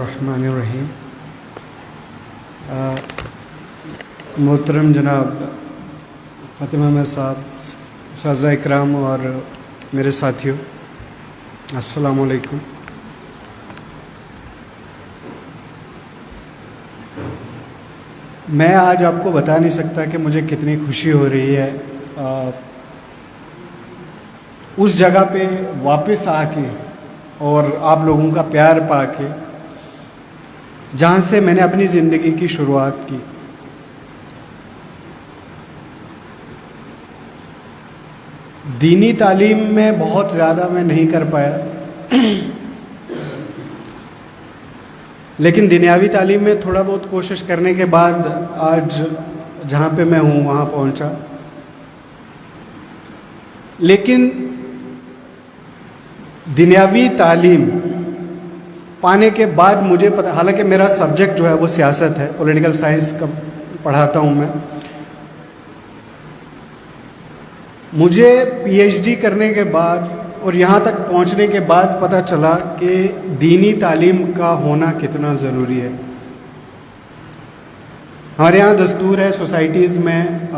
बिस्मिल्लाहिर्रहमानिर्रहीम। मोहतरम जनाब फ़ातिमा अहमद साहब, उस्ताज़ इकराम और मेरे साथियों, अस्सलामु अलैकुम। मैं आज आपको बता नहीं सकता कि मुझे कितनी खुशी हो रही है उस जगह पे वापस आके और आप लोगों का प्यार पाके जहाँ से मैंने अपनी ज़िंदगी की शुरुआत की। दीनी तालीम में बहुत ज़्यादा मैं नहीं कर पाया, लेकिन दुनियावी तालीम में थोड़ा बहुत कोशिश करने के बाद आज जहाँ पे मैं हूँ वहाँ पहुँचा। लेकिन दुनियावी तालीम पाने के बाद मुझे पता, हालांकि मेरा सब्जेक्ट जो है वो सियासत है, पॉलिटिकल साइंस का पढ़ाता हूँ मैं। मुझे पीएचडी करने के बाद और यहाँ तक पहुँचने के बाद पता चला कि दीनी तालीम का होना कितना ज़रूरी है। हमारे यहाँ दस्तूर है सोसाइटीज़ में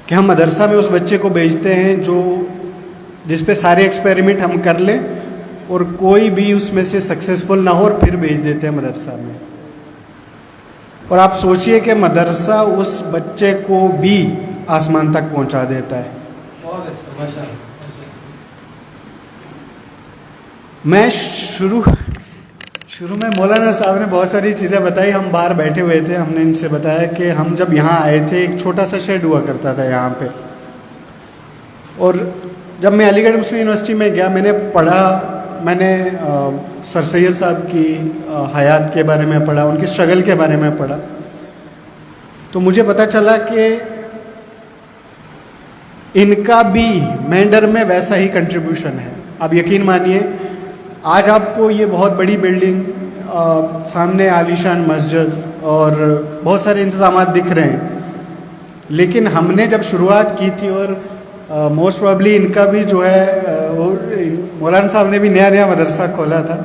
कि हम मदरसा में उस बच्चे को भेजते हैं जिस पे सारे एक्सपेरिमेंट हम कर लें और कोई भी उसमें से सक्सेसफुल ना हो, और फिर भेज देते हैं मदरसा में। और आप सोचिए कि मदरसा उस बच्चे को भी आसमान तक पहुंचा देता है। मैं शुरू में मौलाना साहब ने बहुत सारी चीज़ें बताई। हम बाहर बैठे हुए थे, हमने इनसे बताया कि हम जब यहाँ आए थे एक छोटा सा शेड हुआ करता था यहाँ पे, और जब मैं अलीगढ़ मुस्लिम यूनिवर्सिटी में गया मैंने सर सैयद साहब की हयात के बारे में पढ़ा, उनकी स्ट्रगल के बारे में पढ़ा। तो मुझे पता चला कि इनका भी मेंढर में वैसा ही कंट्रीब्यूशन है। अब यकीन मानिए, आज आपको ये बहुत बड़ी बिल्डिंग, सामने आलीशान मस्जिद और बहुत सारे इंतज़ामात दिख रहे हैं, लेकिन हमने जब शुरुआत की थी और मोस्ट प्रॉब्ली इनका भी जो है वो मौलाना साहब ने भी नया मदरसा खोला था,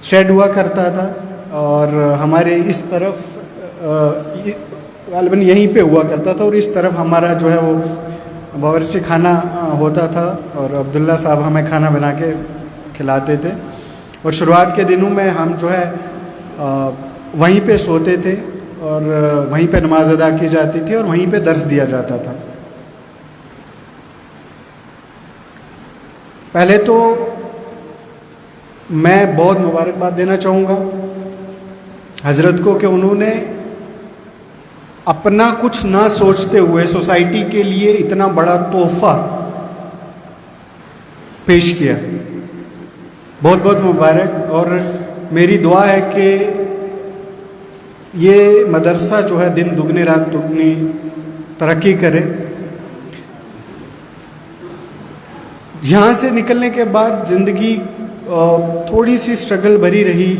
शेड हुआ करता था, और हमारे इस तरफ गालिबन यहीं पे हुआ करता था, और इस तरफ हमारा जो है वो बावर्ची खाना होता था, और अब्दुल्ला साहब हमें खाना बना के खिलाते थे। और शुरुआत के दिनों में हम जो है वहीं पे सोते थे, और वहीं पे नमाज अदा की जाती थी, और वहीं पे दर्स दिया जाता था। पहले तो मैं बहुत मुबारकबाद देना चाहूँगा हज़रत को कि उन्होंने अपना कुछ ना सोचते हुए सोसाइटी के लिए इतना बड़ा तोहफा पेश किया। बहुत बहुत मुबारक, और मेरी दुआ है कि ये मदरसा जो है दिन दुगनी रात दुगनी तरक्की करे। यहाँ से निकलने के बाद ज़िंदगी थोड़ी सी स्ट्रगल भरी रही,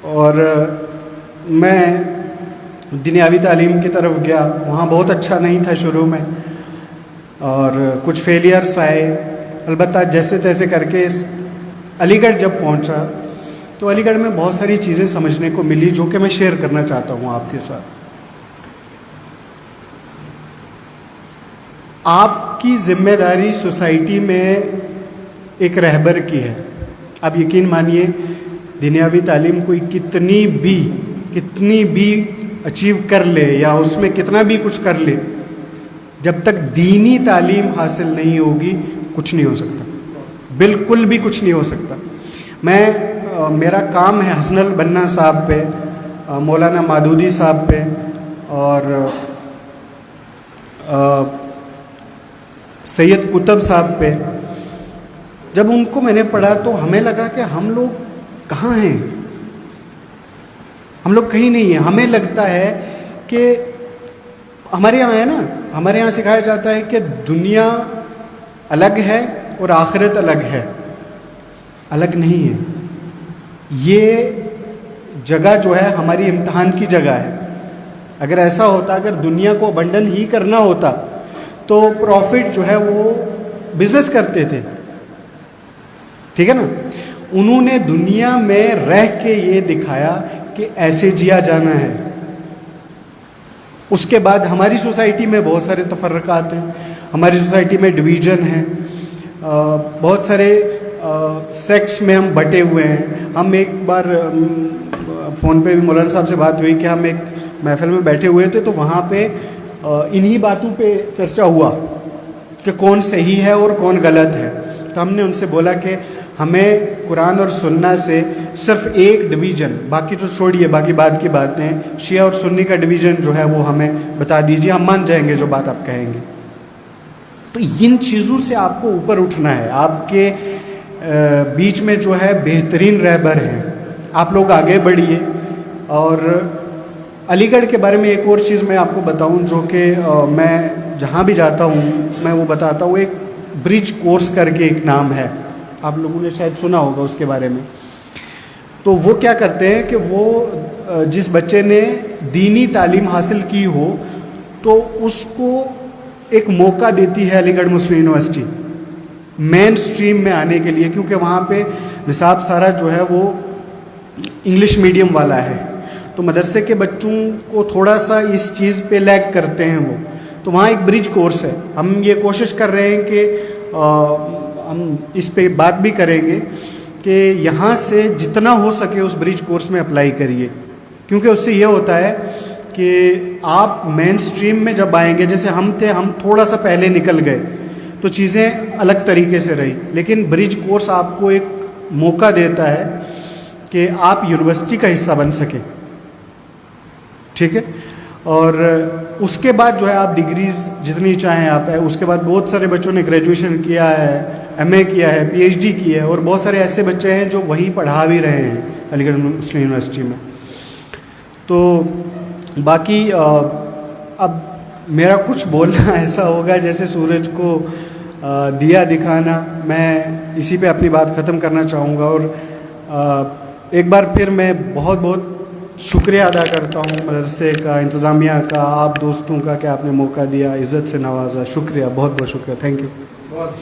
और मैं दुनियावी तालीम की तरफ गया। वहाँ बहुत अच्छा नहीं था शुरू में, और कुछ फेलियर्स आए। अलबत्ता जैसे तैसे करके अलीगढ़ जब पहुँचा तो अलीगढ़ में बहुत सारी चीज़ें समझने को मिली, जो कि मैं शेयर करना चाहता हूँ आपके साथ। आपकी जिम्मेदारी सोसाइटी में एक रहबर की है। आप यकीन मानिए, दुनियावी तालीम कोई कितनी भी अचीव कर ले या उसमें कितना भी कुछ कर ले, जब तक दीनी तालीम हासिल नहीं होगी कुछ नहीं हो सकता, बिल्कुल भी कुछ नहीं हो सकता। मेरा काम है हसनल बन्ना साहब पे, मौलाना मादूदी साहब पे, और सैयद कुतुब साहब पे। जब उनको मैंने पढ़ा तो हमें लगा कि हम लोग कहाँ हैं, हम लोग कहीं नहीं हैं। हमें लगता है कि हमारे यहाँ है ना, हमारे यहाँ सिखाया जाता है कि दुनिया अलग है और आखिरत अलग है। अलग नहीं है। ये जगह जो है हमारी इम्तिहान की जगह है। अगर ऐसा होता, अगर दुनिया को अबंडन ही करना होता तो प्रॉफिट जो है वो बिजनेस करते थे, ठीक है ना। उन्होंने दुनिया में रह के ये दिखाया कि ऐसे जिया जाना है। उसके बाद हमारी सोसाइटी में बहुत सारे तफर्रकात हैं, हमारी सोसाइटी में डिवीज़न है, बहुत सारे सेक्ट्स में हम बटे हुए हैं। हम एक बार फ़ोन पे भी मौलाना साहब से बात हुई कि हम एक महफिल में बैठे हुए थे, तो वहाँ पे इन्हीं बातों पे चर्चा हुआ कि कौन सही है और कौन गलत है। तो हमने उनसे बोला कि हमें कुरान और सुन्ना से सिर्फ एक डिवीज़न, बाकी तो छोड़िए, बाकी बाद की बातें, शिया और सुन्नी का डिवीज़न जो है वो हमें बता दीजिए, हम मान जाएंगे जो बात आप कहेंगे। तो इन चीज़ों से आपको ऊपर उठना है। आपके बीच में जो है बेहतरीन रहबर हैं, आप लोग आगे बढ़िए। और अलीगढ़ के बारे में एक और चीज़ मैं आपको बताऊं, जो कि मैं जहाँ भी जाता हूँ मैं वो बताता हूँ। एक ब्रिज कोर्स करके एक नाम है, आप लोगों ने शायद सुना होगा उसके बारे में। तो वो क्या करते हैं कि वो जिस बच्चे ने दीनी तालीम हासिल की हो तो उसको एक मौका देती है अलीगढ़ मुस्लिम यूनिवर्सिटी मेन स्ट्रीम में आने के लिए, क्योंकि वहाँ पे निसाब सारा जो है वो इंग्लिश मीडियम वाला है। तो मदरसे के बच्चों को थोड़ा सा इस चीज़ पे लैग करते हैं वो, तो वहाँ एक ब्रिज कोर्स है। हम ये कोशिश कर रहे हैं कि हम इस पे बात भी करेंगे कि यहाँ से जितना हो सके उस ब्रिज कोर्स में अप्लाई करिए, क्योंकि उससे ये होता है कि आप मेन स्ट्रीम में जब आएंगे, जैसे हम थे, हम थोड़ा सा पहले निकल गए तो चीज़ें अलग तरीके से रही, लेकिन ब्रिज कोर्स आपको एक मौका देता है कि आप यूनिवर्सिटी का हिस्सा बन सके, ठीक है। और उसके बाद जो है आप डिग्रीज़ जितनी चाहें आप है। उसके बाद बहुत सारे बच्चों ने ग्रेजुएशन किया है, एमए किया है, पीएचडी की है, और बहुत सारे ऐसे बच्चे हैं जो वहीं पढ़ा भी रहे हैं अलीगढ़ मुस्लिम यूनिवर्सिटी में। तो बाकी अब मेरा कुछ बोलना ऐसा होगा जैसे सूरज को दिया दिखाना। मैं इसी पे अपनी बात ख़त्म करना चाहूँगा। और एक बार फिर मैं बहुत बहुत शुक्रिया अदा करता हूँ मदरसे का, इंतज़ामिया का, आप दोस्तों का कि आपने मौका दिया, इज़्ज़त से नवाजा। शुक्रिया, बहुत बहुत शुक्रिया, थैंक यू। बहुत